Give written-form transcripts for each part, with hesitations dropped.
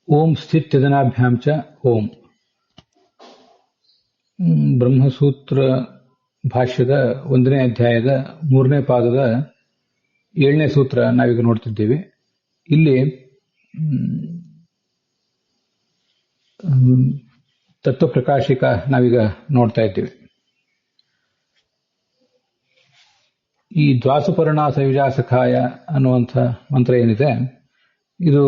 ಓಂ ಸ್ಥಿತ್ಯದನಾಭ್ಯಾಂ ಚ ಓಂ. ಬ್ರಹ್ಮಸೂತ್ರ ಭಾಷ್ಯದ 1ನೇ ಅಧ್ಯಾಯದ 3ನೇ ಪಾದದ 7ನೇ ಸೂತ್ರ ನಾವೀಗ ನೋಡ್ತಿದ್ದೇವೆ. ಇಲ್ಲಿ ತತ್ವಪ್ರಕಾಶಿಕ ನಾವೀಗ ನೋಡ್ತಾ ಇದ್ದೇವೆ. ಈ ದ್ವಾಸುಪರ್ಣ ಸವಿಜಾಸಖಾಯ ಅನ್ನುವಂಥ ಮಂತ್ರ ಏನಿದೆ, ಇದು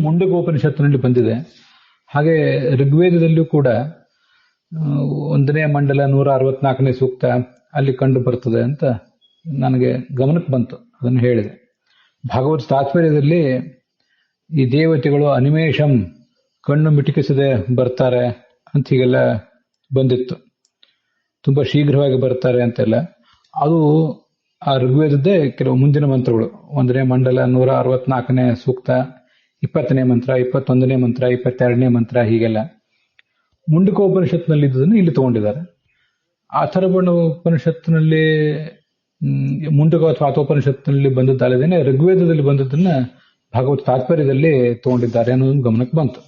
ಮುಂಡಕೋಪನಿಷತ್ತಿನಲ್ಲಿ ಬಂದಿದೆ. ಹಾಗೆ ಋಗ್ವೇದದಲ್ಲಿಯೂ ಕೂಡ 1ನೇ ಮಂಡಲ 164ನೇ ಸೂಕ್ತ ಅಲ್ಲಿ ಕಂಡು ಬರ್ತದೆ ಅಂತ ನನಗೆ ಗಮನಕ್ಕೆ ಬಂತು, ಅದನ್ನು ಹೇಳಿದೆ. ಭಾಗವತ ತಾತ್ಪರ್ಯದಲ್ಲಿ ಈ ದೇವತೆಗಳು ಅನಿಮೇಷಂ ಕಣ್ಣು ಮಿಟುಕಿಸದೆ ಬರ್ತಾರೆ ಅಂತ ಹೀಗೆಲ್ಲ ಬಂದಿತ್ತು. ತುಂಬಾ ಶೀಘ್ರವಾಗಿ ಬರ್ತಾರೆ ಅಂತೆಲ್ಲ. ಅದು ಆ ಋಗ್ವೇದದ್ದೇ ಕೆಲವು ಮುಂದಿನ ಮಂತ್ರಗಳು. 1ನೇ ಮಂಡಲ 164ನೇ ಸೂಕ್ತ, 20ನೇ ಮಂತ್ರ, 21ನೇ ಮಂತ್ರ, 22ನೇ ಮಂತ್ರ, ಹೀಗೆಲ್ಲ ಮುಂಡಕೋಪನಿಷತ್ನಲ್ಲಿ ಇದ್ದದನ್ನು ಇಲ್ಲಿ ತಗೊಂಡಿದ್ದಾರೆ. ಅಥರ್ವಣ ಉಪನಿಷತ್ತಿನಲ್ಲಿ ಮುಂಡಕ ಅಥವಾ ಅಥೋಪನಿಷತ್ತಿನಲ್ಲಿ ಬಂದದ್ದಲ್ಲದೇನೆ ಋಗ್ವೇದದಲ್ಲಿ ಬಂದದ್ದನ್ನ ಭಾಗವತ ತಾತ್ಪರ್ಯದಲ್ಲಿ ತಗೊಂಡಿದ್ದಾರೆ ಅನ್ನೋದು ಗಮನಕ್ಕೆ ಬಂತು.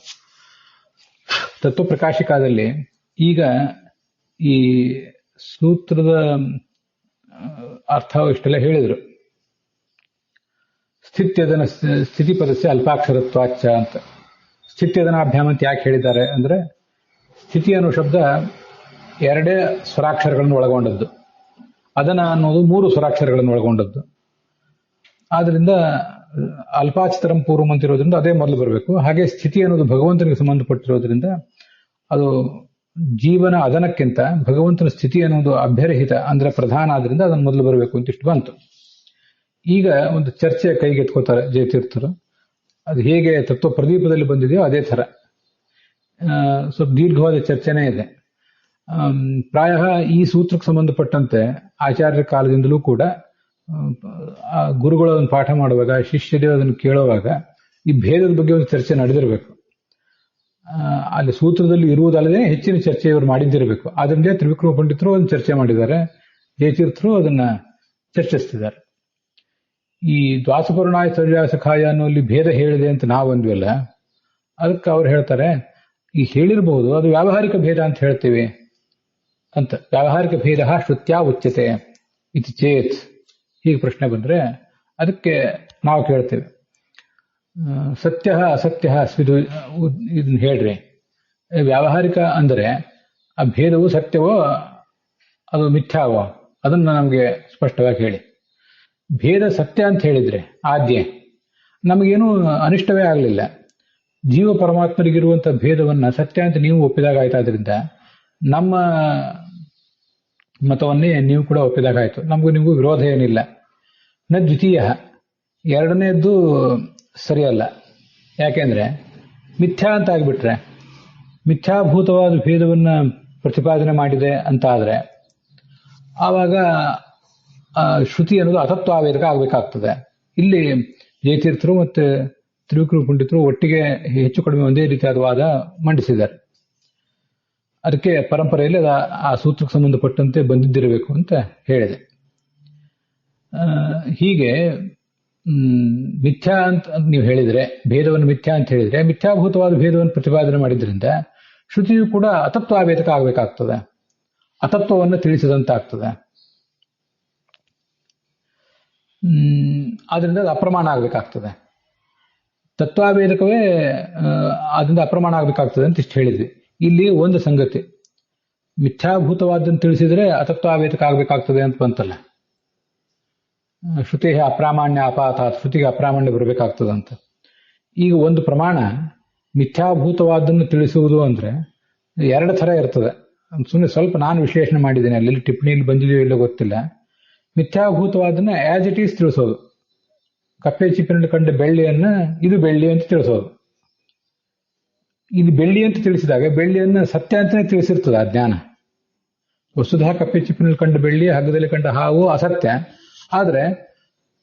ತತ್ವಪ್ರಕಾಶಿಕಾದಲ್ಲಿ ಈಗ ಈ ಸೂತ್ರದ ಅರ್ಥ ಇಷ್ಟೆಲ್ಲ ಹೇಳಿದರು. ಸ್ಥಿತ್ಯದನ ಸ್ಥಿತಿಪದಸ್ಯ ಅಲ್ಪಾಕ್ಷರತ್ವಾಚ ಅಂತ. ಸ್ಥಿತ್ಯದನಾಭ್ಯಾಮ ಅಂತ ಯಾಕೆ ಹೇಳಿದ್ದಾರೆ ಅಂದ್ರೆ, ಸ್ಥಿತಿ ಅನ್ನೋ ಶಬ್ದ 2 ಸ್ವರಾಕ್ಷರಗಳನ್ನು ಒಳಗೊಂಡದ್ದು, ಅದನ ಅನ್ನೋದು 3 ಸ್ವರಾಕ್ಷರಗಳನ್ನು ಒಳಗೊಂಡದ್ದು. ಆದ್ರಿಂದ ಅಲ್ಪಾಚಿತರಂ ಪೂರ್ವಂ ಅಂತಿರೋದ್ರಿಂದ ಅದೇ ಮೊದಲು ಬರಬೇಕು. ಹಾಗೆ ಸ್ಥಿತಿ ಅನ್ನೋದು ಭಗವಂತನಿಗೆ ಸಂಬಂಧಪಟ್ಟಿರೋದ್ರಿಂದ ಅದು ಜೀವನ ಅದನಕ್ಕಿಂತ ಭಗವಂತನ ಸ್ಥಿತಿ ಅನ್ನೋದು ಅಭ್ಯರಹಿತ ಅಂದ್ರೆ ಪ್ರಧಾನ, ಆದ್ರಿಂದ ಅದನ್ನು ಮೊದಲು ಬರಬೇಕು ಅಂತ ಇಷ್ಟು ಬಂತು. ಈಗ ಒಂದು ಚರ್ಚೆ ಕೈಗೆತ್ಕೋತಾರೆ ಜಯತೀರ್ಥರು. ಅದು ಹೇಗೆ ತತ್ವ ಪ್ರದೀಪದಲ್ಲಿ ಬಂದಿದೆಯೋ ಅದೇ ಥರ ಸ್ವಲ್ಪ ದೀರ್ಘವಾದ ಚರ್ಚೆನೇ ಇದೆ. ಪ್ರಾಯ ಈ ಸೂತ್ರಕ್ಕೆ ಸಂಬಂಧಪಟ್ಟಂತೆ ಆಚಾರ್ಯರ ಕಾಲದಿಂದಲೂ ಕೂಡ ಗುರುಗಳು ಅದನ್ನು ಪಾಠ ಮಾಡುವಾಗ, ಶಿಷ್ಯರು ಅದನ್ನು ಕೇಳುವಾಗ ಈ ಭೇದದ ಬಗ್ಗೆ ಒಂದು ಚರ್ಚೆ ನಡೆದಿರಬೇಕು. ಅಲ್ಲಿ ಸೂತ್ರದಲ್ಲಿ ಇರುವುದಲ್ಲದೆ ಹೆಚ್ಚಿನ ಚರ್ಚೆ ಇವರು ಮಾಡಿದ್ದಿರಬೇಕು. ಆದ್ರಿಂದ ತ್ರಿವಿಕ್ರಮ ಪಂಡಿತರು ಒಂದು ಚರ್ಚೆ ಮಾಡಿದ್ದಾರೆ, ಜಯತೀರ್ಥರು ಅದನ್ನ ಚರ್ಚಿಸ್ತಿದ್ದಾರೆ. ಈ ದ್ವಾಸುಪರ್ಣಾಯ ಸವಿಜಾಸಖಾಯ ಅನ್ನೋಲ್ಲಿ ಭೇದ ಹೇಳಿದೆ ಅಂತ ನಾವು ಅಂದ್ವಲ್ಲ, ಅದಕ್ಕೆ ಅವ್ರು ಹೇಳ್ತಾರೆ ಈ ಹೇಳಿರಬಹುದು, ಅದು ವ್ಯಾವಹಾರಿಕ ಭೇದ ಅಂತ ಹೇಳ್ತೀವಿ ಅಂತ. ವ್ಯಾವಹಾರಿಕ ಭೇದ ಶ್ರುತ್ಯಾ ಉಚ್ಯತೆ ಇತಿ ಚೇತ್, ಹೀಗೆ ಪ್ರಶ್ನೆ ಬಂದ್ರೆ ಅದಕ್ಕೆ ನಾವು ಕೇಳ್ತೇವೆ, ಸತ್ಯ ಅಸತ್ಯ ಸ್ವಿದು ಇದನ್ನ ಹೇಳ್ರಿ. ವ್ಯಾವಹಾರಿಕ ಅಂದರೆ ಆ ಭೇದವು ಸತ್ಯವೋ ಅದು ಮಿಥ್ಯಾವೋ ಅದನ್ನ ನಮಗೆ ಸ್ಪಷ್ಟವಾಗಿ ಹೇಳಿ. ಭೇದ ಸತ್ಯ ಅಂತ ಹೇಳಿದ್ರೆ ಆದ್ಯೆ ನಮಗೇನು ಅನಿಷ್ಟವೇ ಆಗಲಿಲ್ಲ. ಜೀವ ಪರಮಾತ್ಮರಿಗಿರುವಂತಹ ಭೇದವನ್ನ ಸತ್ಯ ಅಂತ ನೀವು ಒಪ್ಪಿದಾಗ ಆಯ್ತಾದ್ರಿಂದ ನಮ್ಮ ಮತವನ್ನೇ ನೀವು ಕೂಡ ಒಪ್ಪಿದಾಗ ಆಯ್ತು. ನಮಗೂ ನಿಮಗೂ ವಿರೋಧ ಏನಿಲ್ಲ. ನ ದ್ವಿತೀಯ, ಎರಡನೇದ್ದು ಸರಿಯಲ್ಲ. ಯಾಕೆಂದ್ರೆ ಮಿಥ್ಯಾ ಅಂತ ಆಗ್ಬಿಟ್ರೆ, ಮಿಥ್ಯಾಭೂತವಾದ ಭೇದವನ್ನ ಪ್ರತಿಪಾದನೆ ಮಾಡಿದೆ ಅಂತ ಆದ್ರೆ ಆವಾಗ ಶ್ರುತಿ ಅನ್ನೋದು ಅತತ್ವಾವೇದಕ ಆಗ್ಬೇಕಾಗ್ತದೆ. ಇಲ್ಲಿ ಜಯತೀರ್ಥರು ಮತ್ತೆ ತ್ರಿವಿಕ್ರಮ ಪಂಡಿತರು ಒಟ್ಟಿಗೆ ಹೆಚ್ಚು ಕಡಿಮೆ ಒಂದೇ ರೀತಿಯಾದ ವಾದ ಮಂಡಿಸಿದ್ದಾರೆ. ಅದಕ್ಕೆ ಪರಂಪರೆಯಲ್ಲಿ ಆ ಸೂತ್ರಕ್ಕೆ ಸಂಬಂಧಪಟ್ಟಂತೆ ಬಂದಿದ್ದಿರಬೇಕು ಅಂತ ಹೇಳಿದೆ. ಹೀಗೆ ಮಿಥ್ಯಾ ಅಂತ ನೀವು ಹೇಳಿದ್ರೆ, ಭೇದವನ್ನು ಮಿಥ್ಯಾ ಅಂತ ಹೇಳಿದ್ರೆ, ಮಿಥ್ಯಾಭೂತವಾದ ಭೇದವನ್ನು ಪ್ರತಿಪಾದನೆ ಮಾಡಿದ್ರಿಂದ ಶ್ರುತಿಯು ಕೂಡ ಅತತ್ವಾವೇದಕ ಆಗ್ಬೇಕಾಗ್ತದೆ, ಅತತ್ವವನ್ನು ತಿಳಿಸಿದಂತಾಗ್ತದೆ. ಆದ್ರಿಂದ ಅದು ಅಪ್ರಮಾಣ ಆಗ್ಬೇಕಾಗ್ತದೆ. ತತ್ವಾವೇದಕವೇ ಆದ್ರಿಂದ ಅಪ್ರಮಾಣ ಆಗ್ಬೇಕಾಗ್ತದೆ ಅಂತ ಇಷ್ಟು ಹೇಳಿದ್ವಿ. ಇಲ್ಲಿ ಒಂದು ಸಂಗತಿ, ಮಿಥ್ಯಾಭೂತವಾದನ್ನು ತಿಳಿಸಿದ್ರೆ ಅತತ್ವಾವೇದಕ ಆಗ್ಬೇಕಾಗ್ತದೆ ಅಂತ ಬಂತಲ್ಲ. ಶ್ರುತಿ ಅಪ್ರಾಮಾಣ್ಯ ಅಪಾತ, ಶ್ರುತಿಗೆ ಅಪ್ರಾಮಾಣ್ಯ ಬರಬೇಕಾಗ್ತದಂತ. ಈಗ ಒಂದು ಪ್ರಮಾಣ ಮಿಥ್ಯಾಭೂತವಾದನ್ನು ತಿಳಿಸುವುದು ಅಂದ್ರೆ 2 ಥರ ಇರ್ತದೆ. ಸುಮ್ಮನೆ ಸ್ವಲ್ಪ ನಾನು ವಿಶ್ಲೇಷಣೆ ಮಾಡಿದ್ದೇನೆ, ಅಲ್ಲಿ ಟಿಪ್ಪಣಿಯಲ್ಲಿ ಬಂದಿದೆಯೋ ಇಲ್ಲೋ ಗೊತ್ತಿಲ್ಲ. ಮಿಥ್ಯಾಭೂತವಾದನ್ನ ಆಸ್ ಇಟ್ ಈಸ್ ತಿಳಿಸೋದು. ಕಪ್ಪೆ ಚಿಪ್ಪಿನಲ್ಲಿ ಕಂಡ ಬೆಳ್ಳಿಯನ್ನ ಇದು ಬೆಳ್ಳಿ ಅಂತ ತಿಳಿಸೋದು. ಇದು ಬೆಳ್ಳಿ ಅಂತ ತಿಳಿಸಿದಾಗ ಬೆಳ್ಳಿಯನ್ನ ಸತ್ಯ ಅಂತಾನೆ ತಿಳಿಸಿರ್ತದೆ ಆ ಜ್ಞಾನ. ವಸ್ತುತಃ ಕಪ್ಪೆ ಚಿಪ್ಪಿನಲ್ಲಿ ಕಂಡ ಬೆಳ್ಳಿ, ಹಗ್ಗದಲ್ಲಿ ಕಂಡ ಹಾವು ಅಸತ್ಯ. ಆದ್ರೆ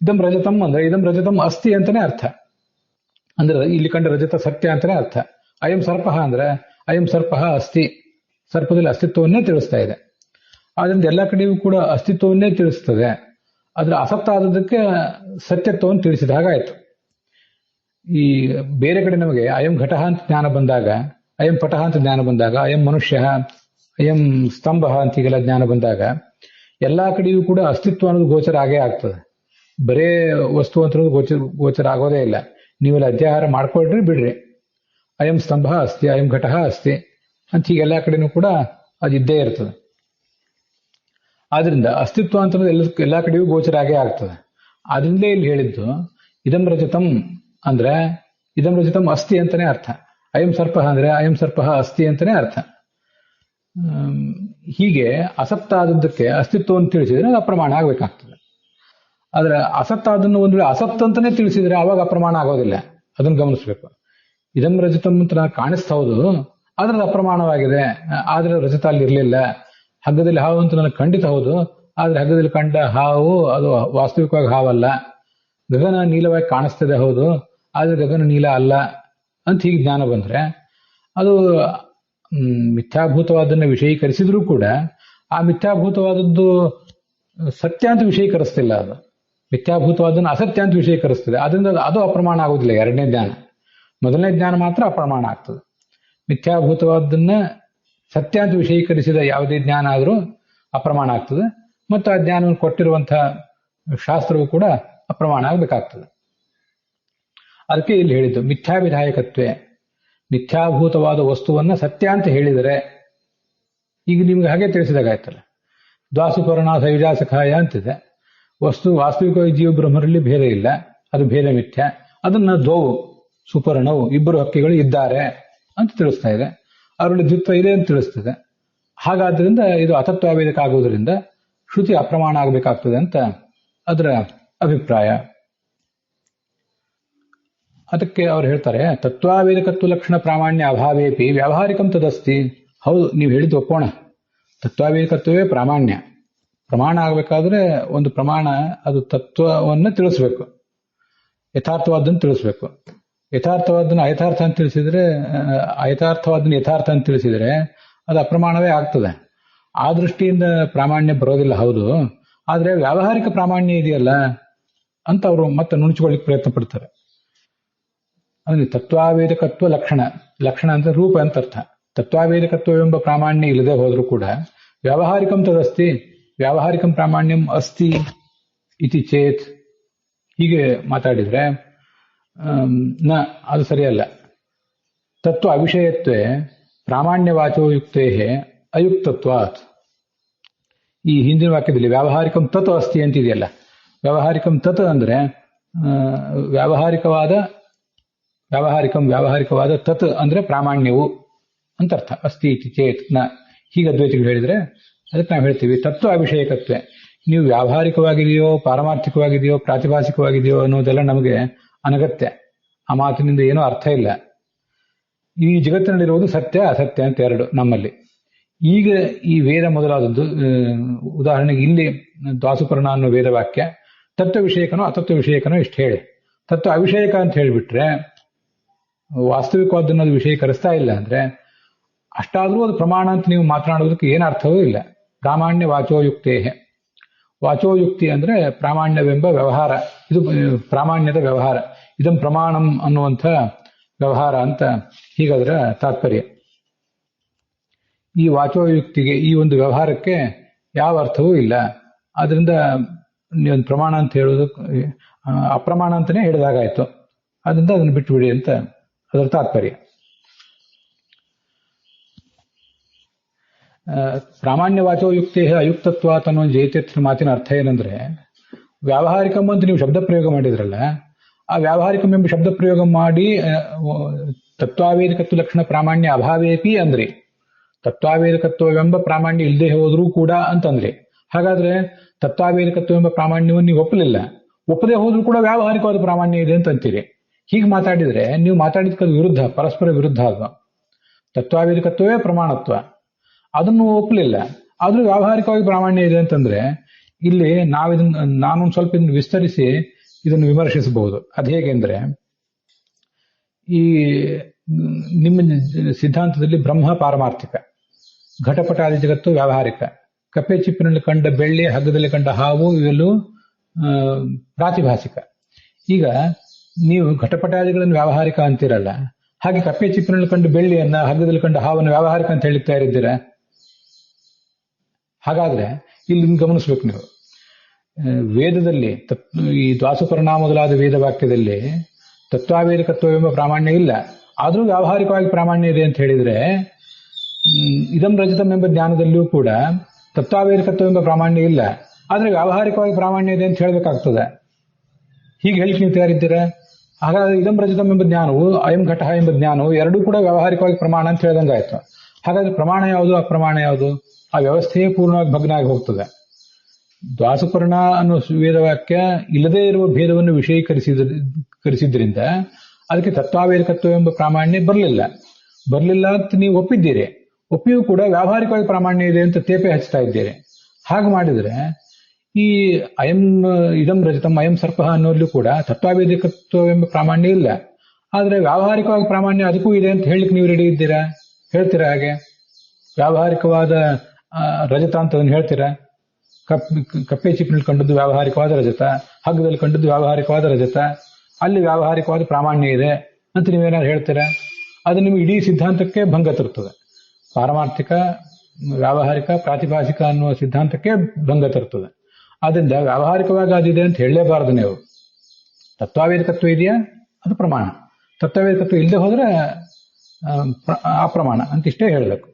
ಇದಂ ರಜತಂ ಅಂದ್ರೆ ಇದಂ ರಜತಂ ಅಸ್ತಿ ಅಂತಾನೆ ಅರ್ಥ. ಅಂದ್ರೆ ಇಲ್ಲಿ ಕಂಡ ರಜತ ಸತ್ಯ ಅಂತಾನೆ ಅರ್ಥ. ಅಯಂ ಸರ್ಪ ಅಂದ್ರೆ ಅಯಂ ಸರ್ಪ ಅಸ್ತಿ, ಸರ್ಪದಲ್ಲಿ ಅಸ್ತಿತ್ವವನ್ನೇ ತಿಳಿಸ್ತಾ ಇದೆ. ಆದ್ರಿಂದ ಎಲ್ಲ ಕಡೆಯೂ ಕೂಡ ಅಸ್ತಿತ್ವವನ್ನೇ ತಿಳಿಸ್ತದೆ. ಆದ್ರೆ ಅಸತ್ತ ಆದದಕ್ಕೆ ಸತ್ಯತ್ವವನ್ನು ತಿಳಿಸಿದ ಹಾಗಾಯ್ತು. ಈ ಬೇರೆ ಕಡೆ ನಮಗೆ ಅಯಂ ಘಟಃ ಅಂತ ಜ್ಞಾನ ಬಂದಾಗ, ಅಯಂ ಪಟಃ ಅಂತ ಜ್ಞಾನ ಬಂದಾಗ, ಅಯಂ ಮನುಷ್ಯ, ಅಯಂ ಸ್ತಂಭ ಅಂತ ಹೀಗೆಲ್ಲ ಜ್ಞಾನ ಬಂದಾಗ ಎಲ್ಲಾ ಕಡೆಯೂ ಕೂಡ ಅಸ್ತಿತ್ವ ಅನ್ನೋದು ಗೋಚರ ಆಗೇ ಆಗ್ತದೆ. ಬರೇ ವಸ್ತು ಅಂತ ಗೋಚರ ಆಗೋದೇ ಇಲ್ಲ. ನೀವೆಲ್ಲ ಅಧ್ಯಾಹಾರ ಮಾಡ್ಕೊಳ್ರಿ ಬಿಡ್ರಿ, ಅಯಂ ಸ್ತಂಭ ಅಸ್ತಿ, ಅಯಂ ಘಟಃ ಅಸ್ತಿ ಅಂತ ಹೀಗೆಲ್ಲಾ ಕಡೆನೂ ಕೂಡ ಅದಿದ್ದೇ ಇರ್ತದೆ. ಆದ್ರಿಂದ ಅಸ್ತಿತ್ವ ಅಂತ ಎಲ್ಲಾ ಕಡೆಯೂ ಗೋಚರ ಆಗೇ ಆಗ್ತದೆ. ಆದ್ರಿಂದಲೇ ಇಲ್ಲಿ ಹೇಳಿದ್ದು ಇದಂ ರಜತಂ ಅಂದ್ರೆ ಇದಂ ರಜತಂ ಅಸ್ತಿ ಅಂತಾನೆ ಅರ್ಥ. ಅಯಂ ಸರ್ಪ ಅಂದ್ರೆ ಅಯಂ ಸರ್ಪ ಅಸ್ತಿ ಅಂತಾನೆ ಅರ್ಥ. ಹೀಗೆ ಅಸತ್ತ ಆದದ್ದಕ್ಕೆ ಅಸ್ತಿತ್ವವನ್ನು ತಿಳಿಸಿದ್ರೆ ಅದು ಅಪ್ರಮಾಣ ಆಗ್ಬೇಕಾಗ್ತದೆ. ಆದ್ರೆ ಅಸತ್ತ ಅದನ್ನು ಒಂದು ವೇಳೆ ಅಸತ್ ಅಂತಾನೆ ತಿಳಿಸಿದ್ರೆ ಅವಾಗ ಅಪ್ರಮಾಣ ಆಗೋದಿಲ್ಲ. ಅದನ್ನು ಗಮನಿಸ್ಬೇಕು. ಇದಂ ರಜತಂ ಅಂತ ಕಾಣಿಸ್ತಾ ಹೌದು, ಆದ್ರೆ ಅದು ಅಪ್ರಮಾಣವಾಗಿದೆ. ಆದ್ರೆ ರಜತ ಅಲ್ಲಿ ಇರ್ಲಿಲ್ಲ. ಹಗ್ಗದಲ್ಲಿ ಹಾವು ಅಂತ ನನಗೆ ಖಂಡಿತ ಹೌದು, ಆದ್ರೆ ಹಗ್ಗದಲ್ಲಿ ಕಂಡ ಹಾವು ಅದು ವಾಸ್ತವಿಕವಾಗಿ ಹಾವಲ್ಲ. ಗಗನ ನೀಲವಾಗಿ ಕಾಣಿಸ್ತದೆ ಹೌದು, ಆದ್ರೆ ಗಗನ ನೀಲ ಅಲ್ಲ ಅಂತ ಹೀಗೆ ಜ್ಞಾನ ಬಂದ್ರೆ ಅದು ಮಿಥ್ಯಾಭೂತವಾದನ್ನ ವಿಷಯೀಕರಿಸಿದ್ರೂ ಕೂಡ ಆ ಮಿಥ್ಯಾಭೂತವಾದದ್ದು ಸತ್ಯ ಅಂತ ವಿಷಯೀಕರಿಸ್ತಿಲ್ಲ. ಅದು ಮಿಥ್ಯಾಭೂತವಾದನ್ನು ಅಸತ್ಯ ಅಂತ ವಿಷಯೀಕರಿಸ್ತದೆ. ಅದರಿಂದ ಅದು ಅಪ್ರಮಾಣ ಆಗುದಿಲ್ಲ. ಎರಡನೇ ಜ್ಞಾನ. ಮೊದಲನೇ ಜ್ಞಾನ ಮಾತ್ರ ಅಪ್ರಮಾಣ ಆಗ್ತದೆ. ಮಿಥ್ಯಾಭೂತವಾದನ್ನ ಸತ್ಯ ಅಂತ ವಿಷಯೀಕರಿಸಿದ ಯಾವುದೇ ಜ್ಞಾನ ಆದರೂ ಅಪ್ರಮಾಣ ಆಗ್ತದೆ. ಮತ್ತು ಆ ಜ್ಞಾನವನ್ನು ಕೊಟ್ಟಿರುವಂತಹ ಶಾಸ್ತ್ರವು ಕೂಡ ಅಪ್ರಮಾಣ ಆಗಬೇಕಾಗ್ತದೆ. ಅದಕ್ಕೆ ಇಲ್ಲಿ ಹೇಳಿದ್ದು ಮಿಥ್ಯಾವಿಧಾಯಕತ್ವೇ. ಮಿಥ್ಯಾಭೂತವಾದ ವಸ್ತುವನ್ನ ಸತ್ಯ ಅಂತ ಹೇಳಿದರೆ, ಈಗ ನಿಮ್ಗೆ ಹಾಗೆ ತಿಳಿಸಿದಾಗಾಯ್ತಲ್ಲ. ದ್ವಾಸುಪರ್ಣ ಸೈಜಾಸಖಾಯ ಅಂತಿದೆ. ವಸ್ತು ವಾಸ್ತವಿಕವಾಗಿ ಜೀವ ಬ್ರಹ್ಮರಲ್ಲಿ ಭೇದ ಇಲ್ಲ, ಅದು ಭೇದ ಮಿಥ್ಯ. ಅದನ್ನ ದ್ವವು ಸುಪರ್ಣವು ಇಬ್ಬರು ಹಕ್ಕಿಗಳು ಇದ್ದಾರೆ ಅಂತ ತಿಳಿಸ್ತಾ ಇದೆ. ಅವರಲ್ಲಿ ದ್ವಿತ್ವ ಇದೆ ಅಂತ ತಿಳಿಸ್ತದೆ. ಹಾಗಾದ್ರಿಂದ ಇದು ಅತತ್ವಾವೇದಕ ಆಗುವುದರಿಂದ ಶ್ರುತಿ ಅಪ್ರಮಾಣ ಆಗಬೇಕಾಗ್ತದೆ ಅಂತ ಅದರ ಅಭಿಪ್ರಾಯ. ಅದಕ್ಕೆ ಅವ್ರು ಹೇಳ್ತಾರೆ, ತತ್ವಾವೇದಕತ್ವ ಲಕ್ಷಣ ಪ್ರಾಮಾಣ್ಯ ಅಭಾವೇಪಿ ವ್ಯಾವಹಾರಿಕಂ ತದಸ್ತಿ. ಹೌದು, ನೀವು ಹೇಳಿದ್ದು ಒಪ್ಪೋಣ. ತತ್ವಾವೇದಕತ್ವವೇ ಪ್ರಾಮಾಣ್ಯ. ಪ್ರಮಾಣ ಆಗಬೇಕಾದ್ರೆ ಒಂದು ಪ್ರಮಾಣ ಅದು ತತ್ವವನ್ನು ತಿಳಿಸ್ಬೇಕು, ಯಥಾರ್ಥವಾದನ್ನು ತಿಳಿಸ್ಬೇಕು. ಯಥಾರ್ಥವಾದನ್ನು ಅಯಥಾರ್ಥ ಅಂತ ತಿಳಿಸಿದ್ರೆ, ಅಯಥಾರ್ಥವಾದನ್ನು ಯಥಾರ್ಥ ಅಂತ ತಿಳಿಸಿದ್ರೆ ಅದು ಅಪ್ರಮಾಣವೇ ಆಗ್ತದೆ. ಆ ದೃಷ್ಟಿಯಿಂದ ಪ್ರಾಮಾಣ್ಯ ಬರೋದಿಲ್ಲ. ಹೌದು, ಆದ್ರೆ ವ್ಯಾವಹಾರಿಕ ಪ್ರಾಮಾಣ್ಯ ಇದೆಯಲ್ಲ ಅಂತ ಅವರು ಮತ್ತೆ ನುಣುಚಿಕೊಳ್ಳಿಕ್ಕೆ ಪ್ರಯತ್ನ ಪಡ್ತಾರೆ. ಅಂದ್ರೆ ತತ್ವಾವೇದಕತ್ವ ಲಕ್ಷಣ, ಲಕ್ಷಣ ಅಂದ್ರೆ ರೂಪ ಅಂತ ಅರ್ಥ. ತತ್ವಾವೇದಕತ್ವವೆಂಬ ಪ್ರಾಮಾಣ್ಯ ಇಲ್ಲದೆ ಹೋದ್ರೂ ಕೂಡ ವ್ಯಾವಹಾರಿಕಂ ತದಸ್ತಿ, ವ್ಯಾವಹಾರಿಕಂ ಪ್ರಾಮಾಣ್ಯಂ ಅಸ್ತಿ ಇತಿ ಚೇತ್, ಹೀಗೆ ಮಾತಾಡಿದ್ರೆ ಅದು ಸರಿಯಲ್ಲ. ತತ್ವ ಅವಿಷಯತ್ವೇ ಪ್ರಾಮಾಣ್ಯವಾಚೋಯುಕ್ತೇ ಅಯುಕ್ತತ್ವಾತ್. ಈ ಹಿಂದಿನ ವಾಕ್ಯದಲ್ಲಿ ವ್ಯಾವಹಾರಿಕಂ ತತ್ ಅಸ್ತಿ ಅಂತಿದೆಯಲ್ಲ, ವ್ಯಾವಹಾರಿಕಂ ತತ್ ಅಂದ್ರೆ ವ್ಯಾವಹಾರಿಕವಾದ ತತ್ ಅಂದ್ರೆ ಪ್ರಾಮಾಣ್ಯವು ಅಂತ ಅರ್ಥ. ಅಸ್ತಿ ಇತಿ ಚೇತ್ ನ, ಹೀಗೆ ಅದ್ವೈತಿಗಳು ಹೇಳಿದ್ರೆ ಅದಕ್ಕೆ ನಾವು ಹೇಳ್ತೀವಿ ತತ್ವ ಅವಿಷಯಕತ್ವ. ನೀವು ವ್ಯಾವಹಾರಿಕವಾಗಿದೆಯೋ, ಪಾರಮಾರ್ಥಿಕವಾಗಿದೆಯೋ, ಪ್ರಾತಿಭಾಸಿಕವಾಗಿದೆಯೋ ಅನ್ನೋದೆಲ್ಲ ನಮಗೆ ಅನಗತ್ಯ. ಆ ಮಾತಿನಿಂದ ಏನೂ ಅರ್ಥ ಇಲ್ಲ. ಈ ಜಗತ್ತಿನಲ್ಲಿರುವುದು ಸತ್ಯ ಅಸತ್ಯ ಅಂತ ಎರಡು ನಮ್ಮಲ್ಲಿ. ಈಗ ಈ ವೇದ ಮೊದಲಾದದ್ದು, ಉದಾಹರಣೆಗೆ ಇಲ್ಲಿ ದ್ವಾಸುಪರ್ಣ ಅನ್ನೋ ವೇದ ವಾಕ್ಯ ತತ್ವ ವಿಷಯಕನೋ ಅತತ್ವ ವಿಷಯಕನೋ ಇಷ್ಟು ಹೇಳಿ, ತತ್ವ ಅವಿಷಯಕ ಅಂತ ಹೇಳಿಬಿಟ್ರೆ ವಾಸ್ತವಿಕವಾದನ್ನೋದು ವಿಷಯೀಕರಿಸ್ತಾ ಇಲ್ಲ ಅಂದ್ರೆ ಅಷ್ಟಾದ್ರೂ ಅದು ಪ್ರಮಾಣ ಅಂತ ನೀವು ಮಾತನಾಡೋದಕ್ಕೆ ಏನು ಅರ್ಥವೂ ಇಲ್ಲ. ಪ್ರಾಮಾಣ್ಯ ವಾಚೋಯುಕ್ತೇ. ವಾಚೋಯುಕ್ತಿ ಅಂದ್ರೆ ಪ್ರಾಮಾಣ್ಯವೆಂಬ ವ್ಯವಹಾರ, ಇದು ಪ್ರಾಮಾಣ್ಯದ ವ್ಯವಹಾರ. ಇದಂ ಪ್ರಮಾಣಂ ಅನ್ನುವಂಥ ವ್ಯವಹಾರ ಅಂತ ಹೀಗಾದ್ರ ತಾತ್ಪರ್ಯ. ಈ ವಾಚೋಯುಕ್ತಿಗೆ, ಈ ಒಂದು ವ್ಯವಹಾರಕ್ಕೆ ಯಾವ ಅರ್ಥವೂ ಇಲ್ಲ. ಆದ್ರಿಂದ ಒಂದು ಪ್ರಮಾಣ ಅಂತ ಹೇಳೋದು ಅಪ್ರಮಾಣ ಅಂತಾನೆ ಹೇಳಿದಾಗಾಯ್ತು. ಅದರಿಂದ ಅದನ್ನು ಬಿಟ್ಟುಬಿಡಿ ಅಂತ ಅದರ ತಾತ್ಪರ್ಯ. ಪ್ರಾಮಾಣ್ಯ ವಾಚೋಯುಕ್ತೇ ಅಯುಕ್ತತ್ವಾತ್ ಅನ್ನೋ ಜೈತ್ಯರ್ಥ ಮಾತಿನ ಅರ್ಥ ಏನಂದ್ರೆ, ವ್ಯಾವಹಾರಿಕಂ ಅಂತ ನೀವು ಶಬ್ದ ಪ್ರಯೋಗ ಮಾಡಿದ್ರಲ್ಲ, ಆ ವ್ಯಾವಹಾರಿಕಂ ಎಂಬ ಶಬ್ದ ಪ್ರಯೋಗ ಮಾಡಿ ತತ್ವಾವೇದಕತ್ವ ಲಕ್ಷಣ ಪ್ರಾಮಾಣ್ಯ ಅಭಾವೇಪಿ ಅಂದ್ರಿ. ತತ್ವಾವೇದಕತ್ವವೆಂಬ ಪ್ರಾಮಾಣ್ಯ ಇಲ್ಲದೆ ಹೋದ್ರೂ ಕೂಡ ಅಂತಂದ್ರಿ. ಹಾಗಾದ್ರೆ ತತ್ವಾವೇದಕತ್ವ ಎಂಬ ಪ್ರಾಮಾಣ್ಯವನ್ನು ನೀವು ಒಪ್ಪಲಿಲ್ಲ. ಒಪ್ಪದೆ ಹೋದ್ರೂ ಕೂಡ ವ್ಯಾವಹಾರಿಕವಾದ ಪ್ರಾಮಾಣ್ಯ ಇದೆ ಅಂತ ಅಂತೀರಿ. ಹೀಗೆ ಮಾತಾಡಿದ್ರೆ ನೀವು ಮಾತಾಡಿದ ವಿರುದ್ಧ, ಪರಸ್ಪರ ವಿರುದ್ಧ. ಅದು ತತ್ವಾವೇದಕತ್ವವೇ ಪ್ರಮಾಣತ್ವ, ಅದನ್ನು ಒಪ್ಪಲಿಲ್ಲ, ಆದ್ರೂ ವ್ಯಾವಹಾರಿಕವಾಗಿ ಪ್ರಾಮಾಣ್ಯ ಇದೆ ಅಂತಂದ್ರೆ ಇಲ್ಲಿ ನಾನೊಂದು ಸ್ವಲ್ಪ ಇದನ್ನು ವಿಸ್ತರಿಸಿ ಇದನ್ನು ವಿಮರ್ಶಿಸಬಹುದು. ಅದು ಹೇಗೆಂದ್ರೆ, ಈ ನಿಮ್ಮ ಸಿದ್ಧಾಂತದಲ್ಲಿ ಬ್ರಹ್ಮ ಪಾರಮಾರ್ಥಿಕ, ಘಟಪಟಾದಿ ಜಗತ್ತು ವ್ಯಾವಹಾರಿಕ, ಕಪ್ಪೆ ಚಿಪ್ಪಿನಲ್ಲಿ ಕಂಡ ಬೆಳ್ಳಿ, ಹಗ್ಗದಲ್ಲಿ ಕಂಡ ಹಾವು ಇವೆಲ್ಲೂ ಪ್ರಾತಿಭಾಸಿಕ. ಈಗ ನೀವು ಘಟಪಟಾದಿಗಳನ್ನು ವ್ಯಾವಹಾರಿಕ ಅಂತಿರಲ್ಲ, ಹಾಗೆ ಕಪ್ಪೆ ಚಿಪ್ಪಿನಲ್ಲಿ ಕಂಡು ಬೆಳ್ಳಿಯನ್ನ, ಹಗ್ಗದಲ್ಲಿ ಕಂಡು ಹಾವನ್ನು ವ್ಯಾವಹಾರಿಕ ಅಂತ ಹೇಳಿ ತಯಾರಿದ್ದೀರಾ? ಹಾಗಾದ್ರೆ ಇಲ್ಲಿ ಗಮನಿಸ್ಬೇಕು ನೀವು, ವೇದದಲ್ಲಿ ಈ ದ್ವಾಸುಪರ್ಣ ಮೊದಲಾದ ವೇದ ವಾಕ್ಯದಲ್ಲಿ ತತ್ವಾವೇದಕತ್ವವೆಂಬ ಪ್ರಾಮಾಣ್ಯ ಇಲ್ಲ, ಆದರೂ ವ್ಯಾವಹಾರಿಕವಾಗಿ ಪ್ರಾಮಾಣ್ಯ ಇದೆ ಅಂತ ಹೇಳಿದ್ರೆ, ಇದಂ ರಜತಂ ಎಂಬ ಜ್ಞಾನದಲ್ಲಿಯೂ ಕೂಡ ತತ್ವಾವೇದಕತ್ವವೆಂಬ ಪ್ರಾಮಾಣ್ಯ ಇಲ್ಲ, ಆದ್ರೆ ವ್ಯಾವಹಾರಿಕವಾಗಿ ಪ್ರಾಮಾಣ್ಯ ಇದೆ ಅಂತ ಹೇಳಬೇಕಾಗ್ತದೆ. ಹೀಗೆ ಹೇಳಿಕ್ ನೀವು ತಯಾರಿದ್ದೀರಾ? ಹಾಗಾದ್ರೆ ಇದಂ ರಜತಂ ಎಂಬ ಜ್ಞಾನವು, ಅಯಂ ಘಟಃ ಎಂಬ ಜ್ಞಾನವು ಎರಡೂ ಕೂಡ ವ್ಯಾವಹಾರಿಕವಾಗಿ ಪ್ರಮಾಣ ಅಂತ ಹೇಳ್ದಂಗಾಯ್ತು. ಹಾಗಾದ್ರೆ ಪ್ರಮಾಣ ಯಾವುದು, ಅಪ್ರಮಾಣ ಯಾವುದು? ಆ ವ್ಯವಸ್ಥೆಯೇ ಪೂರ್ಣವಾಗಿ ಭಗ್ನ ಆಗಿ ಹೋಗ್ತದೆ. ದ್ವಾಸುಪರ್ಣ ಅನ್ನೋ ವೇದವಾಕ್ಯ ಇಲ್ಲದೇ ಇರುವ ಭೇದವನ್ನು ವಿಷಯೀಕರಿಸಿದ್ರಿಂದ ಅದಕ್ಕೆ ತತ್ವಾವೇದಕತ್ವ ಎಂಬ ಪ್ರಾಮಾಣ್ಯ ಬರಲಿಲ್ಲ ಅಂತ ನೀವು ಒಪ್ಪಿದ್ದೀರಿ. ಒಪ್ಪಿಯೂ ಕೂಡ ವ್ಯಾವಹಾರಿಕವಾಗಿ ಪ್ರಾಮಾಣ್ಯ ಇದೆ ಅಂತ ತೇಪೆ ಹಚ್ತಾ ಇದ್ದೀರಿ. ಹಾಗೆ ಮಾಡಿದ್ರೆ ಈ ಅಯಂ ಇದಂ ರಜತಂ ಅಯಂ ಸರ್ಪ ಅನ್ನೋಲ್ಲೂ ಕೂಡ ತತ್ವಾವೇದಕತ್ವ ಎಂಬ ಪ್ರಾಮಾಣ್ಯ ಇಲ್ಲ, ಆದ್ರೆ ವ್ಯಾವಹಾರಿಕವಾಗಿ ಪ್ರಾಮಾಣ್ಯ ಅದಕ್ಕೂ ಇದೆ ಅಂತ ಹೇಳಿಕ್ಕೆ ನೀವು ರೆಡಿ ಇದ್ದೀರಾ? ಹೇಳ್ತೀರಾ? ಹಾಗೆ ವ್ಯಾವಹಾರಿಕವಾದ ರಜತ ಅಂತ ಅದನ್ನು ಹೇಳ್ತೀರಾ? ಕಪ್ಪೆ ಚಿಪ್ಪಿನಲ್ಲಿ ಕಂಡದ್ದು ವ್ಯಾವಹಾರಿಕವಾದ ರಜತ, ಹಗ್ಗದಲ್ಲಿ ಕಂಡದ್ದು ವ್ಯಾವಹಾರಿಕವಾದ ರಜತ, ಅಲ್ಲಿ ವ್ಯಾವಹಾರಿಕವಾದ ಪ್ರಾಮಾಣ್ಯ ಇದೆ ಅಂತ ನೀವೇನಾದ್ರು ಹೇಳ್ತೀರಾ? ಅದು ನಿಮ್ಗೆ ಇಡೀ ಸಿದ್ಧಾಂತಕ್ಕೆ ಭಂಗ ತರ್ತದೆ. ಪಾರಮಾರ್ಥಿಕ, ವ್ಯಾವಹಾರಿಕ, ಪ್ರಾತಿಭಾಷಿಕ ಅನ್ನುವ ಸಿದ್ಧಾಂತಕ್ಕೆ ಭಂಗ ತರ್ತದೆ. ಆದ್ರಿಂದ ವ್ಯಾವಹಾರಿಕವಾಗಿ ಅದಿದೆ ಅಂತ ಹೇಳಲೇಬಾರದು ನೀವು. ತತ್ವಾವೇದಕತ್ವ ಇದೆಯಾ, ಅದು ಪ್ರಮಾಣ. ತತ್ವಾವೇದಕತ್ವ ಇಲ್ಲದೆ ಹೋದ್ರೆ ಅಪ್ರಮಾಣ ಅಂತಿಷ್ಟೇ ಹೇಳಬೇಕು.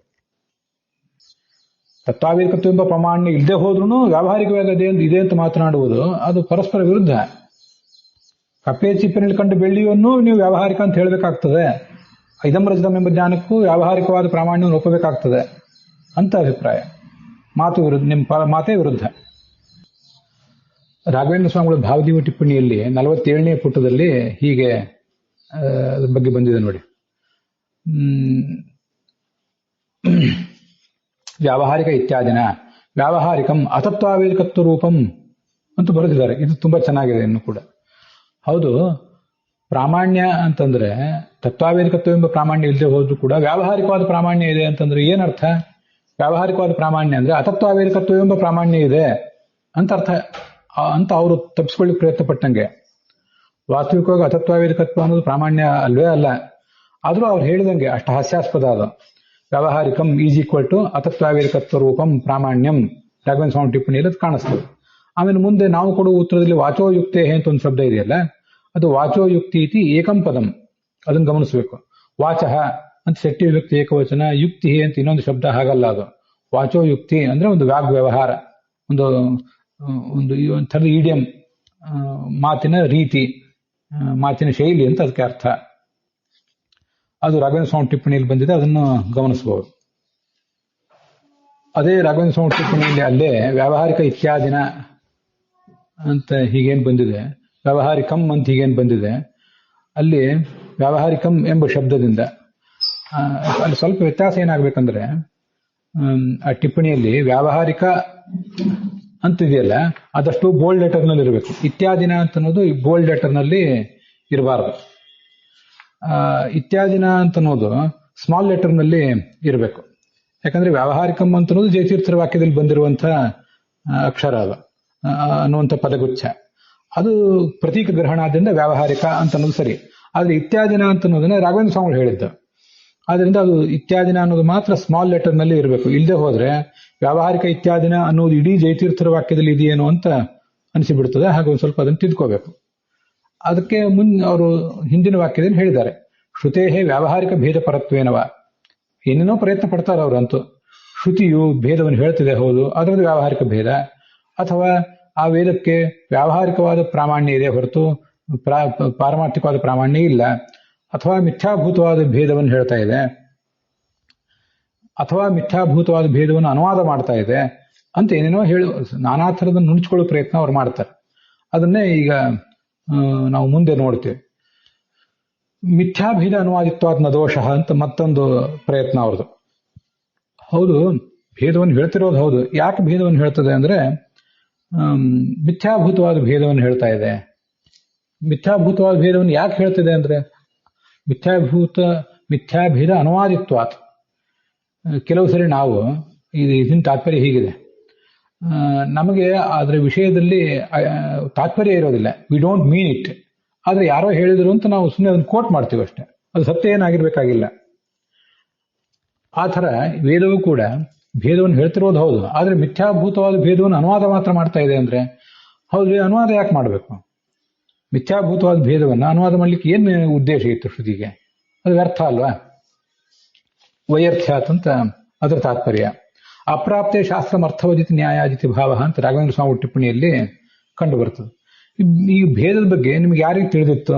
ತತ್ವಾವೇದಕತ್ವ ಎಂಬ ಪ್ರಾಮಾಣ್ಯ ಇಲ್ಲದೆ ಹೋದ್ರೂ ವ್ಯಾವಹಾರಿಕವಾಗಿ ಇದೆ ಅಂತ ಮಾತನಾಡುವುದು ಅದು ಪರಸ್ಪರ ವಿರುದ್ಧ. ಕಪ್ಪೆ ಚಿಪ್ಪಿನಲ್ಲಿ ಕಂಡು ಬೆಳ್ಳಿಯನ್ನು ನೀವು ವ್ಯಾವಹಾರಿಕ ಅಂತ ಹೇಳಬೇಕಾಗ್ತದೆ, ಇದಂ ರಜತಂ ಎಂಬ ಜ್ಞಾನಕ್ಕೂ ವ್ಯಾವಹಾರಿಕವಾದ ಪ್ರಾಮಾಣ್ಯವನ್ನು ಒಪ್ಪಬೇಕಾಗ್ತದೆ ಅಂತ ಅಭಿಪ್ರಾಯ. ನಿಮ್ಮ ಮಾತೇ ವಿರುದ್ಧ. ರಾಘವೇಂದ್ರ ಸ್ವಾಮಿಗಳ ಭಾವದೀವ ಟಿಪ್ಪಣಿಯಲ್ಲಿ 47ನೇ ಪುಟದಲ್ಲಿ ಹೀಗೆ ಅದ್ರ ಬಗ್ಗೆ ಬಂದಿದೆ ನೋಡಿ. ವ್ಯಾವಹಾರಿಕ ಇತ್ಯಾದಿನ ವ್ಯಾವಹಾರಿಕಂ ಅತತ್ವಾವೇದಕತ್ವ ರೂಪಂ ಅಂತ ಬರೆದಿದ್ದಾರೆ. ಇದು ತುಂಬಾ ಚೆನ್ನಾಗಿದೆ. ಇನ್ನು ಕೂಡ ಹೌದು, ಪ್ರಾಮಾಣ್ಯ ಅಂತಂದ್ರೆ ತತ್ವಾವೇದಕತ್ವ ಎಂಬ ಪ್ರಾಮಾಣ್ಯ ಇಲ್ಲದೆ ಹೋದ್ರೂ ಕೂಡ ವ್ಯಾವಹಾರಿಕವಾದ ಪ್ರಾಮಾಣ್ಯ ಇದೆ ಅಂತಂದ್ರೆ ಏನರ್ಥ? ವ್ಯಾವಹಾರಿಕವಾದ ಪ್ರಾಮಾಣ್ಯ ಅಂದ್ರೆ ಅತತ್ವಾವೇದಕತ್ವ ಎಂಬ ಪ್ರಾಮಾಣ್ಯ ಇದೆ ಅಂತ ಅರ್ಥ ಅಂತ ಅವರು ತಪ್ಪಿಸ್ಕೊಳ್ಳಿಕ್ ಪ್ರಯತ್ನ ಪಟ್ಟಂಗೆ. ವಾಸ್ತವಿಕವಾಗಿ ಅತತ್ವಾವೇದಕತ್ವ ಅನ್ನೋದು ಪ್ರಾಮಾಣ್ಯ ಅಲ್ವೇ ಅಲ್ಲ. ಆದ್ರೂ ಅವ್ರು ಹೇಳಿದಂಗೆ ಅಷ್ಟು ಹಾಸ್ಯಾಸ್ಪದ ಅದು. ವ್ಯಾವಹಾರಿಕಂ ಈಸ್ ಈಕ್ವಲ್ ಟು ಅತತ್ವಾವೇದಕತ್ವ ರೂಪಂ ಪ್ರಾಮಾಣ್ಯಂ, ರಾಘವೇಂದ್ರ ಸ್ವಾಮಿ ಟಿಪ್ಪಣಿಯಲ್ಲಿ ಅದು ಕಾಣಿಸ್ತದೆ. ಆಮೇಲೆ ಮುಂದೆ ನಾವು ಕೊಡುವ ಉತ್ತರದಲ್ಲಿ ವಾಚೋಯುಕ್ತೆ ಅಂತ ಒಂದು ಶಬ್ದ ಇದೆಯಲ್ಲ, ಅದು ವಾಚೋಯುಕ್ತಿ ಇತಿ ಏಕಂ ಪದಂ, ಅದನ್ನು ಗಮನಿಸಬೇಕು. ವಾಚಃ ಅಂತ ಶೆಟ್ಟಿ ವಿಭಕ್ತಿ ಏಕವಚನ, ಯುಕ್ತಿ ಅಂತ ಇನ್ನೊಂದು ಶಬ್ದ, ಹಾಗಲ್ಲ ಅದು. ವಾಚೋಯುಕ್ತಿ ಅಂದ್ರೆ ಒಂದು ವಾಗ್ ವ್ಯವಹಾರ, ಒಂದು ಥರದ ಈಡಿಯಂ, ಮಾತಿನ ರೀತಿ, ಮಾತಿನ ಶೈಲಿ ಅಂತ ಅದಕ್ಕೆ ಅರ್ಥ. ಅದು ರಾಘವೇಂದ್ರ ಸ್ವಾಮಿ ಟಿಪ್ಪಣಿಯಲ್ಲಿ ಬಂದಿದೆ, ಅದನ್ನು ಗಮನಿಸಬಹುದು. ಅದೇ ರಾಘವೇಂದ್ರ ಸ್ವಾಮಿ ಟಿಪ್ಪಣಿಯಲ್ಲಿ ಅಲ್ಲೇ ವ್ಯಾವಹಾರಿಕ ಇತ್ಯಾದಿನ ಅಂತ ಹೀಗೇನು ಬಂದಿದೆ, ವ್ಯಾವಹಾರಿಕಂ ಅಂತ ಹೀಗೇನು ಬಂದಿದೆ, ಅಲ್ಲಿ ವ್ಯಾವಹಾರಿಕಂ ಎಂಬ ಶಬ್ದದಿಂದ ಅಲ್ಲಿ ಸ್ವಲ್ಪ ವ್ಯತ್ಯಾಸ ಏನಾಗಬೇಕಂದ್ರೆ, ಆ ಟಿಪ್ಪಣಿಯಲ್ಲಿ ವ್ಯಾವಹಾರಿಕ ಅಂತಿದೆಯಲ್ಲ ಅದಷ್ಟು ಬೋಲ್ಡ್ ಲೆಟರ್ ನಲ್ಲಿ ಇರಬೇಕು. ಇತ್ಯಾದಿನ ಅಂತ ಅನ್ನೋದು ಈ ಬೋಲ್ಡ್ ಲೆಟರ್ ನಲ್ಲಿ ಇರಬಾರದು. ಇತ್ಯಾದಿನ ಅಂತ ಅನ್ನೋದು ಸ್ಮಾಲ್ ಲೆಟರ್ ನಲ್ಲಿ ಇರಬೇಕು. ಯಾಕಂದ್ರೆ ವ್ಯಾವಹಾರಿಕಂ ಅಂತ ಅನ್ನೋದು ಜಯತೀರ್ಥರ ವಾಕ್ಯದಲ್ಲಿ ಬಂದಿರುವಂತ ಅಕ್ಷರ ಅದು ಅನ್ನುವಂಥ ಪದಗುಚ್ಛ, ಅದು ಪ್ರತೀಕ ಗ್ರಹಣದಿಂದ ವ್ಯಾವಹಾರಿಕ ಅಂತ ಅನ್ನೋದು ಸರಿ. ಆದ್ರೆ ಇತ್ಯಾದಿನ ಅಂತ ಅನ್ನೋದನ್ನ ರಾಘವೇಂದ್ರ ಸ್ವಾಮಿ ಹೇಳಿದ್ದು. ಆದ್ರಿಂದ ಅದು ಇತ್ಯಾದಿನ ಅನ್ನೋದು ಮಾತ್ರ ಸ್ಮಾಲ್ ಲೆಟರ್ ನಲ್ಲಿ ಇರಬೇಕು. ಇಲ್ಲದೆ ಹೋದ್ರೆ ವ್ಯಾವಹಾರಿಕ ಇತ್ಯಾದಿನ ಅನ್ನೋದು ಇಡೀ ಜಯತೀರ್ಥರ ವಾಕ್ಯದಲ್ಲಿ ಇದೆಯೇನೋ ಅಂತ ಅನಿಸಿಬಿಡ್ತದೆ. ಹಾಗೆ ಒಂದು ಸ್ವಲ್ಪ ಅದನ್ನು ತಿದ್ಕೋಬೇಕು. ಅದಕ್ಕೆ ಅವರು ಹಿಂದಿನ ವಾಕ್ಯದಲ್ಲಿ ಹೇಳಿದ್ದಾರೆ, ಶ್ರುತೇಹೇ ವ್ಯಾವಹಾರಿಕ ಭೇದ ಪರತ್ವೇನವ. ಏನೇನೋ ಪ್ರಯತ್ನ ಪಡ್ತಾರೆ ಅವರಂತೂ. ಶ್ರುತಿಯು ಭೇದವನ್ನು ಹೇಳ್ತಿದೆ, ಹೌದು, ಅದರದ್ದು ವ್ಯಾವಹಾರಿಕ ಭೇದ, ಅಥವಾ ಆ ವೇದಕ್ಕೆ ವ್ಯಾವಹಾರಿಕವಾದ ಪ್ರಾಮಾಣ್ಯ ಇದೆ ಹೊರತು ಪಾರಮಾರ್ಥಿಕವಾದ ಪ್ರಾಮಾಣ್ಯ ಇಲ್ಲ, ಅಥವಾ ಮಿಥ್ಯಾಭೂತವಾದ ಭೇದವನ್ನು ಹೇಳ್ತಾ ಇದೆ, ಅಥವಾ ಮಿಥ್ಯಾಭೂತವಾದ ಭೇದವನ್ನು ಅನುವಾದ ಮಾಡ್ತಾ ಇದೆ ಅಂತ ಏನೇನೋ ಹೇಳಿ ನಾನಾ ಥರದ ನುಣುಚ್ಕೊಳ್ಳೋ ಪ್ರಯತ್ನ ಅವ್ರು ಮಾಡ್ತಾರೆ. ಅದನ್ನೇ ಈಗ ನಾವು ಮುಂದೆ ನೋಡ್ತೇವೆ. ಮಿಥ್ಯಾಭೇದ ಅನುವಾದಿತ್ವಾದ ದೋಷ ಅಂತ ಮತ್ತೊಂದು ಪ್ರಯತ್ನ ಅವ್ರದ್ದು. ಹೌದು, ಭೇದವನ್ನು ಹೇಳ್ತಿರೋದು ಹೌದು. ಯಾಕೆ ಭೇದವನ್ನು ಹೇಳ್ತದೆ ಅಂದ್ರೆ ಮಿಥ್ಯಾಭೂತವಾದ ಭೇದವನ್ನು ಹೇಳ್ತಾ ಇದೆ. ಮಿಥ್ಯಾಭೂತವಾದ ಭೇದವನ್ನು ಯಾಕೆ ಹೇಳ್ತಿದೆ ಅಂದ್ರೆ ಮಿಥ್ಯಾಭೇದ ಅನುವಾದಿತ್ವಾತ್. ಕೆಲವು ಸರಿ ನಾವು ಇದನ್ನ ತಾತ್ಪರ್ಯ ಹೀಗಿದೆ, ನಮಗೆ ಅದರ ವಿಷಯದಲ್ಲಿ ತಾತ್ಪರ್ಯ ಇರೋದಿಲ್ಲ, ವಿ ಡೋಂಟ್ ಮೀನ್ ಇಟ್. ಆದ್ರೆ ಯಾರೋ ಹೇಳಿದ್ರು ಅಂತ ನಾವು ಸುಮ್ಮನೆ ಅದನ್ನು ಕೋಟ್ ಮಾಡ್ತೀವಿ ಅಷ್ಟೇ, ಅದು ಸತ್ಯ ಏನಾಗಿರ್ಬೇಕಾಗಿಲ್ಲ. ಆ ಥರ ವೇದವೂ ಕೂಡ ಭೇದವನ್ನು ಹೇಳ್ತಿರೋದು ಹೌದು, ಆದ್ರೆ ಮಿಥ್ಯಾಭೂತವಾದ ಭೇದವನ್ನು ಅನುವಾದ ಮಾತ್ರ ಮಾಡ್ತಾ ಇದೆ ಅಂದ್ರೆ ಹೌದು, ಅನುವಾದ ಯಾಕೆ ಮಾಡಬೇಕು? ಮಿಥ್ಯಾಭೂತವಾದ ಭೇದವನ್ನು ಅನುವಾದ ಮಾಡ್ಲಿಕ್ಕೆ ಏನು ಉದ್ದೇಶ ಇತ್ತು ಶ್ರುತಿಗೆ? ಅದು ವ್ಯರ್ಥ ಅಲ್ವಾ? ವೈಯರ್ಥ್ಯಾತ್ ಅಂತ ಅದರ ತಾತ್ಪರ್ಯ. ಅಪ್ರಾಪ್ತೆ ಶಾಸ್ತ್ರಮರ್ಥವದಿತಿ ನ್ಯಾಯಾದಿತಿ ಭಾವ ಅಂತ ರಾಘವೇಂದ್ರ ಸ್ವಾಮಿ ಟಿಪ್ಪಣಿಯಲ್ಲಿ ಕಂಡು ಬರ್ತದೆ. ಈ ಭೇದದ ಬಗ್ಗೆ ನಿಮ್ಗೆ ಯಾರಿಗೆ ತಿಳಿದಿತ್ತು?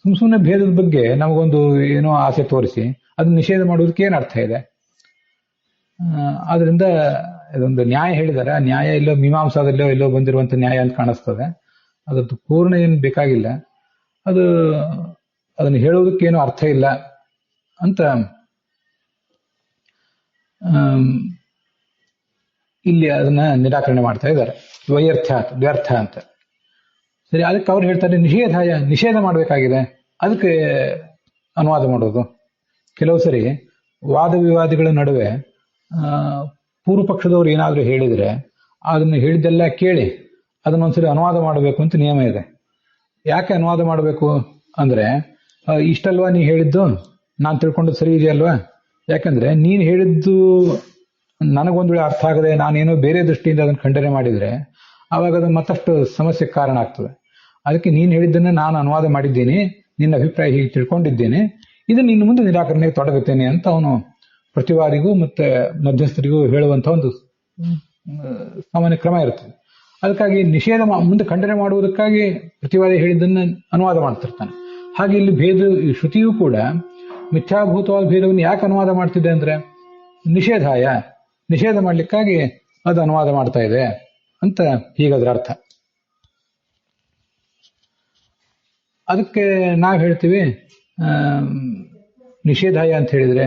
ಸುಮ್ಮನೆ ಭೇದದ ಬಗ್ಗೆ ನಮಗೊಂದು ಏನೋ ಆಸೆ ತೋರಿಸಿ ಅದನ್ನ ನಿಷೇಧ ಮಾಡುವುದಕ್ಕೆ ಏನು ಅರ್ಥ ಇದೆ? ಆದ್ರಿಂದ ಇದೊಂದು ನ್ಯಾಯ ಹೇಳಿದ್ದಾರೆ, ಆ ನ್ಯಾಯ ಎಲ್ಲೋ ಮೀಮಾಂಸಾದಲ್ಲೋ ಎಲ್ಲೋ ಬಂದಿರುವಂತ ನ್ಯಾಯ ಅಂತ ಕಾಣಿಸ್ತದೆ. ಅದರದ್ದು ಪೂರ್ಣ ಏನು ಬೇಕಾಗಿಲ್ಲ, ಅದನ್ನು ಹೇಳುವುದಕ್ಕೇನು ಅರ್ಥ ಇಲ್ಲ ಅಂತ ಇಲ್ಲಿ ಅದನ್ನ ನಿರಾಕರಣೆ ಮಾಡ್ತಾ ಇದ್ದಾರೆ. ವ್ಯರ್ಥ ಅಂತ. ಸರಿ, ಅದಕ್ಕೆ ಅವ್ರು ಹೇಳ್ತಾರೆ ನಿಷೇಧ ಮಾಡಬೇಕಾಗಿದೆ, ಅದಕ್ಕೆ ಅನುವಾದ ಮಾಡೋದು. ಕೆಲವು ಸರಿ ವಾದ ವಿವಾದಿಗಳ ನಡುವೆ ಪೂರ್ವ ಪಕ್ಷದವ್ರು ಏನಾದರೂ ಹೇಳಿದ್ರೆ ಅದನ್ನು ಹೇಳಿದ್ದೆಲ್ಲ ಕೇಳಿ ಅದನ್ನೊಂದ್ಸರಿ ಅನುವಾದ ಮಾಡಬೇಕು ಅಂತ ನಿಯಮ ಇದೆ. ಯಾಕೆ ಅನುವಾದ ಮಾಡಬೇಕು ಅಂದ್ರೆ, ಇಷ್ಟಲ್ವಾ ನೀ ಹೇಳಿದ್ದು, ನಾನು ತಿಳ್ಕೊಂಡದ್ದು ಸರಿ ಇದೆಯಲ್ವಾ? ಯಾಕಂದ್ರೆ ನೀನು ಹೇಳಿದ್ದು ನನಗೊಂದು ವೇಳೆ ಅರ್ಥ ಆಗದೆ ನಾನೇನೋ ಬೇರೆ ದೃಷ್ಟಿಯಿಂದ ಅದನ್ನು ಖಂಡನೆ ಮಾಡಿದ್ರೆ ಆವಾಗ ಅದು ಮತ್ತಷ್ಟು ಸಮಸ್ಯೆಗೆ ಕಾರಣ ಆಗ್ತದೆ. ಅದಕ್ಕೆ ನೀನು ಹೇಳಿದ್ದನ್ನ ನಾನು ಅನುವಾದ ಮಾಡಿದ್ದೀನಿ, ನಿನ್ನ ಅಭಿಪ್ರಾಯ ಹೀಗೆ ತಿಳ್ಕೊಂಡಿದ್ದೇನೆ, ಇದನ್ನು ಇನ್ನು ಮುಂದೆ ನಿರಾಕರಣೆಗೆ ತೊಡಗುತ್ತೇನೆ ಅಂತ ಅವನು ಪ್ರತಿವಾದಿಗೂ ಮತ್ತೆ ಮಧ್ಯಸ್ಥರಿಗೂ ಹೇಳುವಂತಹ ಒಂದು ಸಾಮಾನ್ಯ ಕ್ರಮ ಇರ್ತದೆ. ಅದಕ್ಕಾಗಿ ಮುಂದೆ ಖಂಡನೆ ಮಾಡುವುದಕ್ಕಾಗಿ ಪ್ರತಿವಾದಿ ಹೇಳಿದ್ದನ್ನು ಅನುವಾದ ಮಾಡ್ತಿರ್ತಾನೆ. ಹಾಗೆ ಇಲ್ಲಿ ಶ್ರುತಿಯೂ ಕೂಡ ಮಿಥ್ಯಾಭೂತವಾದ ಭೇದವನ್ನು ಯಾಕೆ ಅನುವಾದ ಮಾಡ್ತಿದೆ ಅಂದ್ರೆ, ನಿಷೇಧ ಮಾಡ್ಲಿಕ್ಕಾಗಿ ಅದು ಅನುವಾದ ಮಾಡ್ತಾ ಇದೆ ಅಂತ ಹೀಗದ್ರ ಅರ್ಥ. ಅದಕ್ಕೆ ನಾವು ಹೇಳ್ತೀವಿ ನಿಷೇಧಾಯ ಅಂತ ಹೇಳಿದ್ರೆ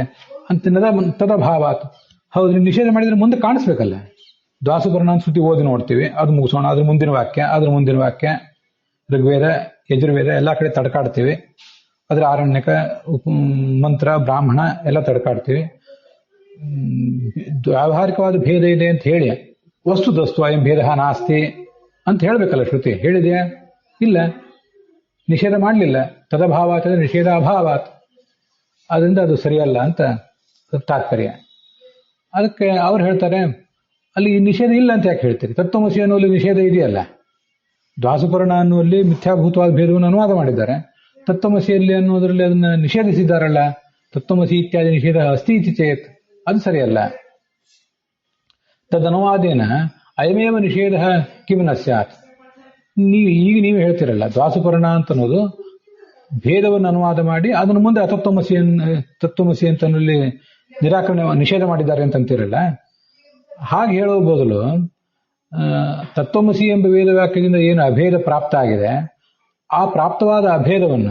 ತದಭಾವಾತ್. ಹೌದು, ನಿಷೇಧ ಮಾಡಿದ್ರೆ ಮುಂದೆ ಕಾಣಿಸ್ಬೇಕಲ್ಲ. ದ್ವಾಸುಪರ್ಣ ಶ್ರುತಿ ಓದಿ ನೋಡ್ತೀವಿ, ಅದು ಮುಗಿಸೋಣ, ಅದ್ರ ಮುಂದಿನ ವಾಕ್ಯ ಋಗ್ವೇದ ಯಜುರ್ವೇದ ಎಲ್ಲ ಕಡೆ ತಡ್ಕಾಡ್ತೀವಿ, ಅದ್ರ ಆರಣ್ಯಕ ಮಂತ್ರ ಬ್ರಾಹ್ಮಣ ಎಲ್ಲ ತಡ್ಕಾಡ್ತೀವಿ. ವ್ಯಾವಹಾರಿಕವಾದ ಭೇದ ಇದೆ ಅಂತ ಹೇಳಿ ವಸ್ತುದಸ್ತು ಅಯಂ ಭೇದ ನಾಸ್ತಿ ಅಂತ ಹೇಳ್ಬೇಕಲ್ಲ. ಶ್ರುತಿ ಹೇಳಿದೆಯಾ? ಇಲ್ಲ, ನಿಷೇಧ ಮಾಡಲಿಲ್ಲ. ತದಭಾವಾತ್ ಅಂದ್ರೆ ನಿಷೇಧ ಅಭಾವಾತ್, ಅದರಿಂದ ಅದು ಸರಿಯಲ್ಲ ಅಂತ ತಾತ್ಪರ್ಯ. ಅದಕ್ಕೆ ಅವ್ರು ಹೇಳ್ತಾರೆ, ಅಲ್ಲಿ ನಿಷೇಧ ಇಲ್ಲ ಅಂತ ಯಾಕೆ ಹೇಳ್ತೀರಿ? ತತ್ವಮಸಿ ಅನ್ನುವಲ್ಲಿ ನಿಷೇಧ ಇದೆಯಲ್ಲ. ದ್ವಾಸುಪರ್ಣ ಅನ್ನುವಲ್ಲಿ ಮಿಥ್ಯಾಭೂತವಾದ ಭೇದವನ್ನು ಅನುವಾದ ಮಾಡಿದ್ದಾರೆ, ತತ್ವಮಸಿಯಲ್ಲಿ ಅನ್ನೋದ್ರಲ್ಲಿ ಅದನ್ನ ನಿಷೇಧಿಸಿದ್ದಾರಲ್ಲ. ತತ್ವಮಸಿ ಇತ್ಯಾದಿ ನಿಷೇಧ ಅಸ್ತಿ ಇತಿ ಚೇತ್, ಅದು ಸರಿಯಲ್ಲ. ತದನುವಾದೇನ ಅಯಮೇವ ನಿಷೇಧ ಕಿಂ ನ ಸ್ಯಾತ್. ನೀವು ಹೇಳ್ತಿರಲ್ಲ ದ್ವಾಸುಪರ್ಣ ಅಂತ ಅನ್ನೋದು ಭೇದವನ್ನು ಅನುವಾದ ಮಾಡಿ ಅದನ್ನು ಮುಂದೆ ತತ್ವಮಸಿ ಅಂತ ನಿರಾಕರಣೆ ನಿಷೇಧ ಮಾಡಿದ್ದಾರೆ ಅಂತಂತಿರಲ್ಲ. ಹಾಗೆ ಹೇಳೋ ಬದಲು ತತ್ವಮಸಿ ಎಂಬ ವೇದ ವಾಕ್ಯದಿಂದ ಏನು ಅಭೇದ ಪ್ರಾಪ್ತ ಆಗಿದೆ, ಆ ಪ್ರಾಪ್ತವಾದ ಅಭೇದವನ್ನ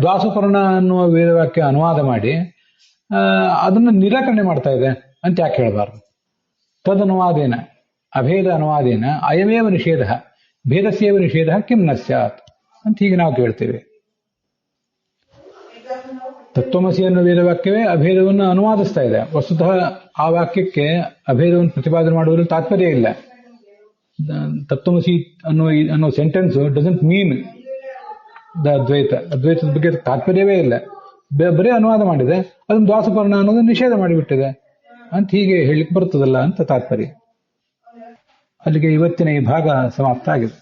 ದ್ವಾಸುಪರ್ಣ ಅನ್ನುವ ವೇದವಾಕ್ಯ ಅನುವಾದ ಮಾಡಿ ಅದನ್ನು ನಿರಾಕರಣೆ ಮಾಡ್ತಾ ಇದೆ ಅಂತ ಯಾಕೆ ಹೇಳಬಾರ್ದು? ತದನುವಾದೇನ ಅಭೇದ ಅನುವಾದೇನ ಅಯಮೇವ ನಿಷೇಧ ಭೇದಸ್ಯೇವ ನಿಷೇಧ ಕಿಂ ನ ಸ್ಯಾತ್ ಅಂತ ಹೀಗೆ ನಾವು ಕೇಳ್ತೇವೆ. ತತ್ವಮಸಿ ಅನ್ನೋ ವೇದವಾಕ್ಯವೇ ಅಭೇದವನ್ನು ಅನುವಾದಿಸ್ತಾ ಇದೆ. ವಸ್ತುತಃ ಆ ವಾಕ್ಯಕ್ಕೆ ಅಭೇದವನ್ನು ಪ್ರತಿಪಾದನೆ ಮಾಡುವುದರಲ್ಲಿ ತಾತ್ಪರ್ಯ ಇಲ್ಲ. ತತ್ವಮಸಿ ಅನ್ನೋ ಸೆಂಟೆನ್ಸ್ ಡಸಂಟ್ ಮೀನ್ ದ ಅದ್ವೈತದ ಬಗ್ಗೆ ತಾತ್ಪರ್ಯವೇ ಇಲ್ಲ, ಬರೀ ಅನುವಾದ ಮಾಡಿದೆ, ಅದನ್ನು ದ್ವಾಸುಪರ್ಣ ಅನ್ನೋದನ್ನು ನಿಷೇಧ ಮಾಡಿಬಿಟ್ಟಿದೆ ಅಂತ ಹೀಗೆ ಹೇಳಲಿಕ್ಕೆ ಬರ್ತದಲ್ಲ ಅಂತ ತಾತ್ಪರ್ಯ. ಅಲ್ಲಿಗೆ ಇವತ್ತಿನ ಈ ಭಾಗ ಸಮಾಪ್ತ ಆಗಿದೆ.